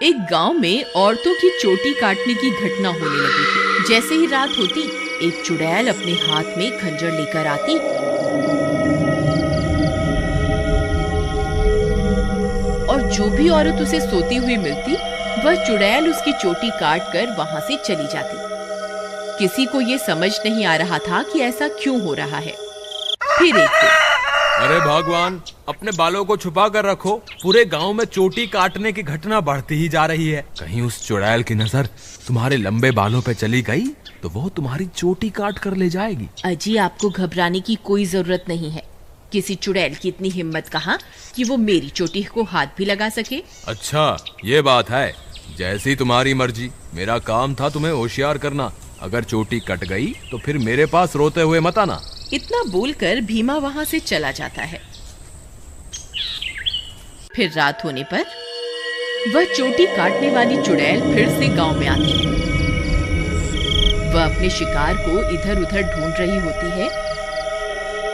एक गांव में औरतों की चोटी काटने की घटना होने लगी थी। जैसे ही रात होती, एक चुड़ैल अपने हाथ में खंजर लेकर आती और जो भी औरत उसे सोती हुई मिलती, वह चुड़ैल उसकी चोटी काट कर वहां से चली जाती। किसी को ये समझ नहीं आ रहा था कि ऐसा क्यों हो रहा है। फिर एक दिन, अरे भगवान, अपने बालों को छुपा कर रखो। पूरे गांव में चोटी काटने की घटना बढ़ती ही जा रही है। कहीं उस चुड़ैल की नजर तुम्हारे लंबे बालों पे चली गई तो वो तुम्हारी चोटी काट कर ले जाएगी। अजी, आपको घबराने की कोई जरूरत नहीं है। किसी चुड़ैल की इतनी हिम्मत कहाँ कि वो मेरी चोटी को हाथ भी लगा सके। अच्छा, ये बात है। जैसी तुम्हारी मर्जी। मेरा काम था तुम्हें होशियार करना। अगर चोटी कट गई तो फिर मेरे पास रोते हुए मत आना। इतना बोलकर भीमा वहां से चला जाता है। फिर रात होने पर वह चोटी काटने वाली चुड़ैल फिर से गांव में आती है। वह अपने शिकार को इधर उधर ढूंढ रही होती है।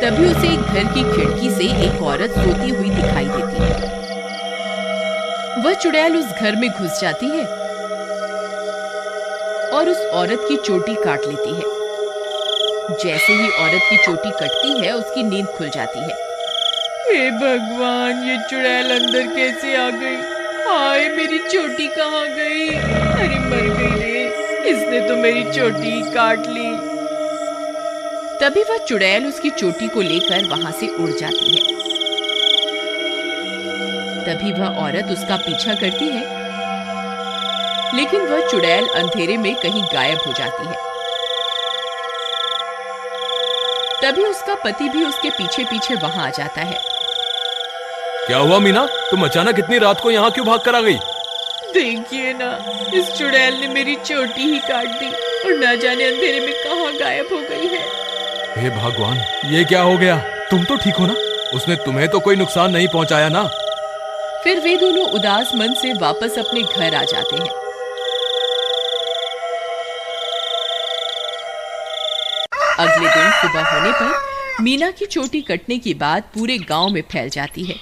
तभी उसे एक घर की खिड़की से एक औरत सोती हुई दिखाई देती है। वह चुड़ैल उस घर में घुस जाती है और उस औरत की चोटी काट लेती है। जैसे ही औरत की चोटी कटती है, उसकी नींद खुल जाती है। हे भगवान, ये चुड़ैल अंदर कैसे आ गई? हाय, मेरी चोटी कहाँ गई? अरे मर गई रे, इसने तो मेरी चोटी काट ली। तभी वह चुड़ैल उसकी चोटी को लेकर वहां से उड़ जाती है। तभी वह औरत उसका पीछा करती है, लेकिन वह चुड़ैल अंधेरे में कहीं गायब हो जाती है। तभी उसका पति भी उसके पीछे पीछे वहां आ जाता है। क्या हुआ मीना, तुम अचानक इतनी रात को यहाँ क्यों भाग कर आ गई? देखिए ना, इस चुड़ैल ने मेरी चोटी ही काट दी और न जाने अंधेरे में कहाँ गायब हो गई है। हे भगवान, ये क्या हो गया? तुम तो ठीक हो ना? उसने तुम्हें तो कोई नुकसान नहीं पहुंचाया ना? फिर वे दोनों उदास मन से वापस अपने घर आ जाते हैं। अगले दिन सुबह होने पर मीना की चोटी कटने की बात पूरे गांव में फैल जाती है।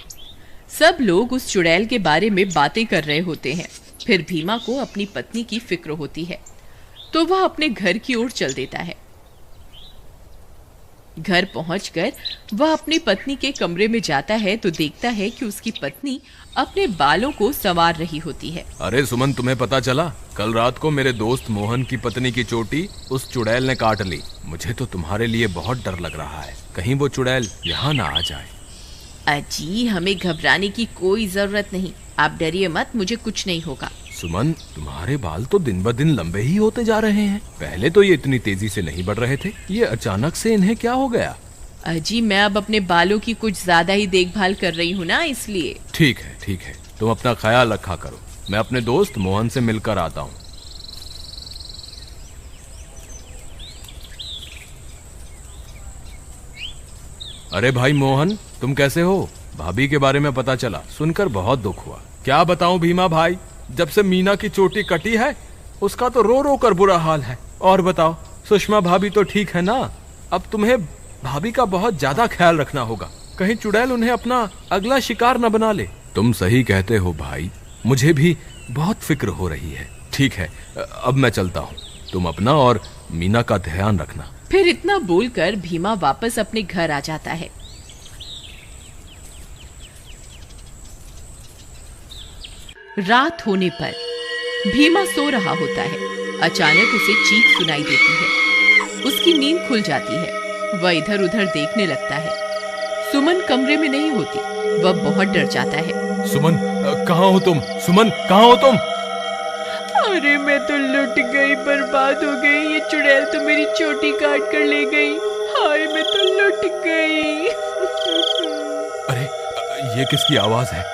सब लोग उस चुड़ैल के बारे में बातें कर रहे होते हैं। फिर भीमा को अपनी पत्नी की फिक्र होती है, तो वह अपने घर की ओर चल देता है। घर पहुंचकर वह अपनी पत्नी के कमरे में जाता है तो देखता है कि उसकी पत्नी अपने बालों को संवार रही होती है। अरे सुमन, तुम्हें पता चला? कल रात को मेरे दोस्त मोहन की पत्नी की चोटी उस चुड़ैल ने काट ली। मुझे तो तुम्हारे लिए बहुत डर लग रहा है, कहीं वो चुड़ैल यहाँ ना आ जाए। अजी, हमें घबराने की कोई जरूरत नहीं। आप डरिए मत, मुझे कुछ नहीं होगा। सुमन, तुम्हारे बाल तो दिन ब दिन लंबे ही होते जा रहे हैं। पहले तो ये इतनी तेजी से नहीं बढ़ रहे थे। ये अचानक से इन्हें क्या हो गया? अजी, मैं अब अपने बालों की कुछ ज्यादा ही देखभाल कर रही हूँ ना, इसलिए। ठीक है, ठीक है, तुम अपना ख्याल रखा करो। मैं अपने दोस्त मोहन से मिलकर आता हूँ। अरे भाई मोहन, तुम कैसे हो? भाभी के बारे में पता चला, सुनकर बहुत दुख हुआ। क्या बताऊं भीमा भाई, जब से मीना की चोटी कटी है उसका तो रो रो कर बुरा हाल है। और बताओ, सुषमा भाभी तो ठीक है ना? अब तुम्हें भाभी का बहुत ज्यादा ख्याल रखना होगा, कहीं चुड़ैल उन्हें अपना अगला शिकार न बना ले। तुम सही कहते हो भाई, मुझे भी बहुत फिक्र हो रही है। ठीक है, अब मैं चलता हूँ। तुम अपना और मीना का ध्यान रखना। फिर इतना बोलकर भीमा वापस अपने घर आ जाता है। रात होने पर भीमा सो रहा होता है। अचानक उसे चीख सुनाई देती है। उसकी नींद खुल जाती है। वह इधर उधर देखने लगता है। सुमन कमरे में नहीं होती। वह बहुत डर जाता है। सुमन, कहाँ हो तुम? सुमन, कहाँ हो तुम? अरे मैं तो लुट गई, बर्बाद हो गई। ये चुड़ैल तो मेरी चोटी काट कर ले गई। हाय, मैं तो लुट गई। अरे, ये किसकी आवाज है?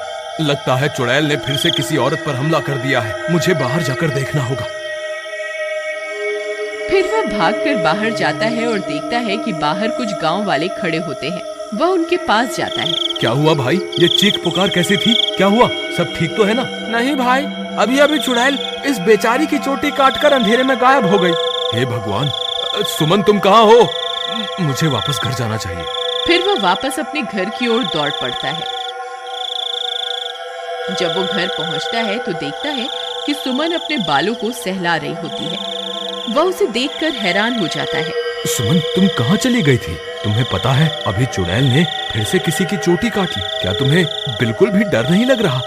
लगता है चुड़ैल ने फिर से किसी औरत पर हमला कर दिया है। मुझे बाहर जाकर देखना होगा। फिर वह भागकर बाहर जाता है और देखता है कि बाहर कुछ गांव वाले खड़े होते हैं। वह उनके पास जाता है। क्या हुआ भाई? ये चीख पुकार कैसी थी? क्या हुआ? सब ठीक तो है ना? नहीं भाई, अभी अभी चुड़ैल इस बेचारी की चोटी काटकर अंधेरे में गायब हो गई। हे भगवान, सुमन तुम कहाँ हो? मुझे वापस घर जाना चाहिए। फिर वह वापस अपने घर की ओर दौड़ पड़ता है। जब वो घर पहुंचता है तो देखता है कि सुमन अपने बालों को सहला रही होती है। वह उसे देखकर हैरान हो जाता है। सुमन, तुम कहाँ चली गई थी? तुम्हें पता है अभी चुड़ैल ने फिर से किसी की चोटी काट ली। क्या तुम्हें बिल्कुल भी डर नहीं लग रहा?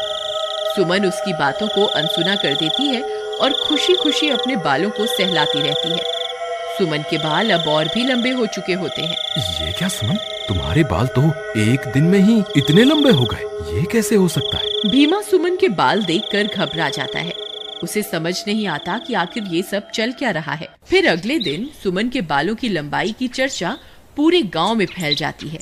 सुमन उसकी बातों को अनसुना कर देती है और खुशी खुशी अपने बालों को सहलाती रहती है। सुमन के बाल अब और भी लंबे हो चुके होते हैं। ये क्या सुमन, तुम्हारे बाल तो एक दिन में ही इतने लंबे हो गए, ये कैसे हो सकता है? भीमा सुमन के बाल देखकर घबरा जाता है। उसे समझ नहीं आता कि आखिर ये सब चल क्या रहा है। फिर अगले दिन सुमन के बालों की लंबाई की चर्चा पूरे गांव में फैल जाती है।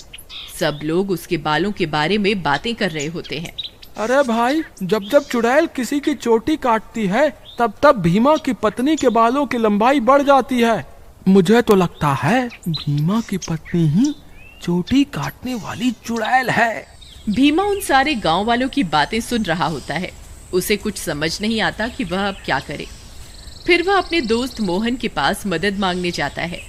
सब लोग उसके बालों के बारे में बातें कर रहे होते हैं। अरे भाई, जब जब चुड़ैल किसी की चोटी काटती है तब तब भीमा की पत्नी के बालों की लंबाई बढ़ जाती है। मुझे तो लगता है भीमा की पत्नी ही चोटी काटने वाली चुड़ैल है। भीमा उन सारे गांव वालों की बातें सुन रहा होता है। उसे कुछ समझ नहीं आता कि वह अब क्या करे। फिर वह अपने दोस्त मोहन के पास मदद मांगने जाता है।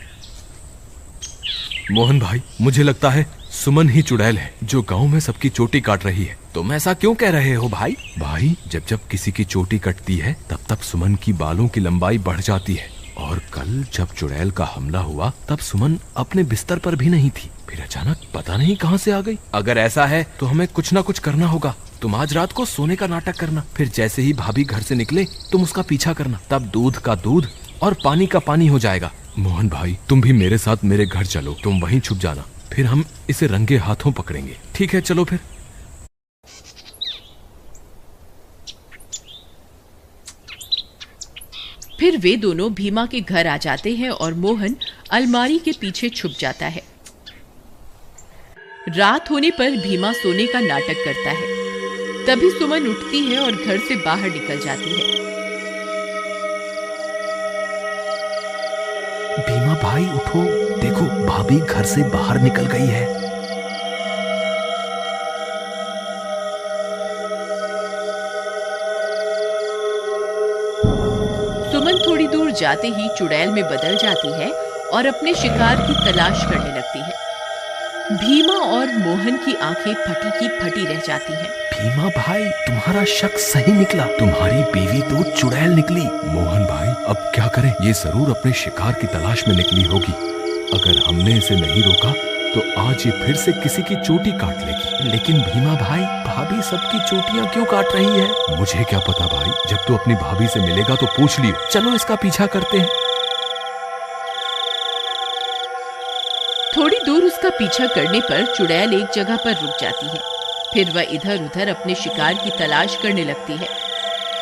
मोहन भाई, मुझे लगता है सुमन ही चुड़ैल है जो गांव में सबकी चोटी काट रही है। तुम ऐसा क्यों कह रहे हो भाई? भाई, जब जब किसी की चोटी कटती है तब तब सुमन की बालों की लंबाई बढ़ जाती है। और कल जब चुड़ैल का हमला हुआ तब सुमन अपने बिस्तर पर भी नहीं थी, फिर अचानक पता नहीं कहां से आ गई। अगर ऐसा है तो हमें कुछ ना कुछ करना होगा। तुम आज रात को सोने का नाटक करना, फिर जैसे ही भाभी घर से निकले तुम उसका पीछा करना, तब दूध का दूध और पानी का पानी हो जाएगा। मोहन भाई, तुम भी मेरे साथ मेरे घर चलो, तुम वहीं छुप जाना, फिर हम इसे रंगे हाथों पकड़ेंगे। ठीक है, चलो फिर। फिर वे दोनों भीमा के घर आ जाते हैं और मोहन अलमारी के पीछे छुप जाता है। रात होने पर भीमा सोने का नाटक करता है। तभी सुमन उठती है और घर से बाहर निकल जाती है। भीमा भाई उठो, देखो भाभी घर से बाहर निकल गई है। सुमन थोड़ी दूर जाते ही चुड़ैल में बदल जाती है और अपने शिकार की तलाश करने लगती है। भीमा और मोहन की आंखें फटी की फटी रह जाती हैं। भीमा भाई, तुम्हारा शक सही निकला, तुम्हारी बीवी तो चुड़ैल निकली। मोहन भाई, अब क्या करें? ये जरूर अपने शिकार की तलाश में निकली होगी। अगर हमने इसे नहीं रोका तो आज ये फिर से किसी की चोटी काट लेगी। लेकिन भीमा भाई, भाभी सबकी चोटियां क्यों काट रही है? मुझे क्या पता भाई, जब तू अपनी भाभी से मिलेगा तो पूछ लियो। चलो इसका पीछा करते हैं। थोड़ी दूर उसका पीछा करने पर चुड़ैल एक जगह पर रुक जाती है। फिर वह इधर उधर अपने शिकार की तलाश करने लगती है।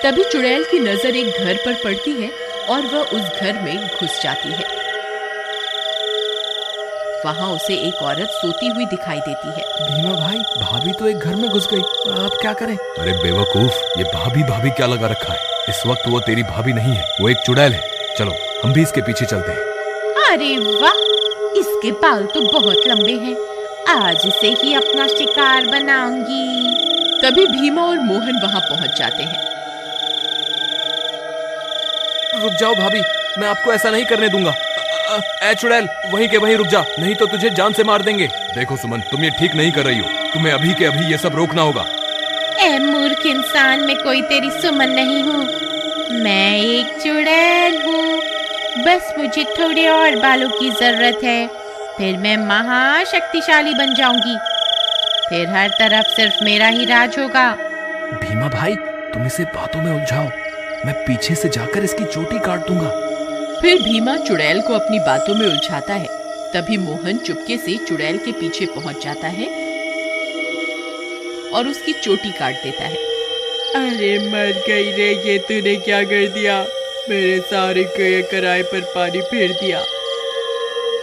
तभी चुड़ैल की नजर एक घर पर पड़ती है और वह उस घर में घुस जाती है। वहां उसे एक औरत सोती हुई दिखाई देती है। भीमा भाई, भाभी तो एक घर में घुस गई, अब क्या करें? अरे बेवकूफ, ये भाभी भाभी क्या लगा रखा है? इस वक्त वो तेरी भाभी नहीं है, वो एक चुड़ैल है। चलो हम भी इसके पीछे चलते हैं। अरे वाह, इसके बाल तो बहुत लंबे हैं, आज इसे ही अपना शिकार बनाऊंगी। तभी भीमा और मोहन वहां पहुंच जाते हैं। रुक जाओ भाभी, मैं आपको ऐसा नहीं करने दूंगा। ए चुड़ैल, वहीं के वहीं रुक जा, नहीं तो तुझे जान से मार देंगे। देखो सुमन, तुम ये ठीक नहीं कर रही हो, तुम्हें अभी के अभी ये सब रोकना होगा। ए मूर्ख इंसान, मैं कोई तेरी सुमन नहीं हूँ, मैं एक चुड़ैल हूँ। बस मुझे थोड़े और बालों की जरूरत है, फिर मैं महाशक्तिशाली बन जाऊंगी। फिर हर तरफ सिर्फ मेरा ही राज होगा। भीमा भाई, तुम इसे बातों में उलझाओ, मैं पीछे से जाकर इसकी चोटी काट दूंगा। फिर भीमा चुड़ैल को अपनी बातों में उलझाता है। तभी मोहन चुपके से चुड़ैल के पीछे पहुंच जाता है और उसकी चोटी काट देता है। अरे मर गई रे, ये तूने क्या कर दिया? मेरे सारे कराए पर पानी फेर दिया।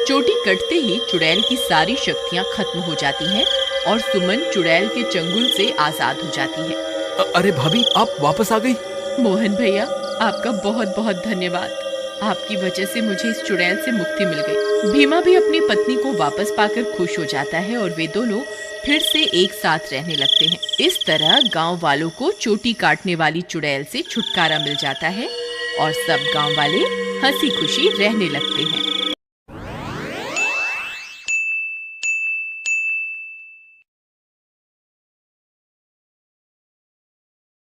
चोटी कटते ही चुड़ैल की सारी शक्तियां खत्म हो जाती हैं और सुमन चुड़ैल के चंगुल से आजाद हो जाती है। अरे भाभी, आप वापस आ गई? मोहन भैया, आपका बहुत बहुत धन्यवाद। आपकी वजह से मुझे इस चुड़ैल से मुक्ति मिल गई। भीमा भी अपनी पत्नी को वापस पाकर खुश हो जाता है और वे दोनों फिर से एक साथ रहने लगते हैं। इस तरह गांव वालों को चोटी काटने वाली चुड़ैल से छुटकारा मिल जाता है और सब गांव वाले हंसी खुशी रहने लगते हैं।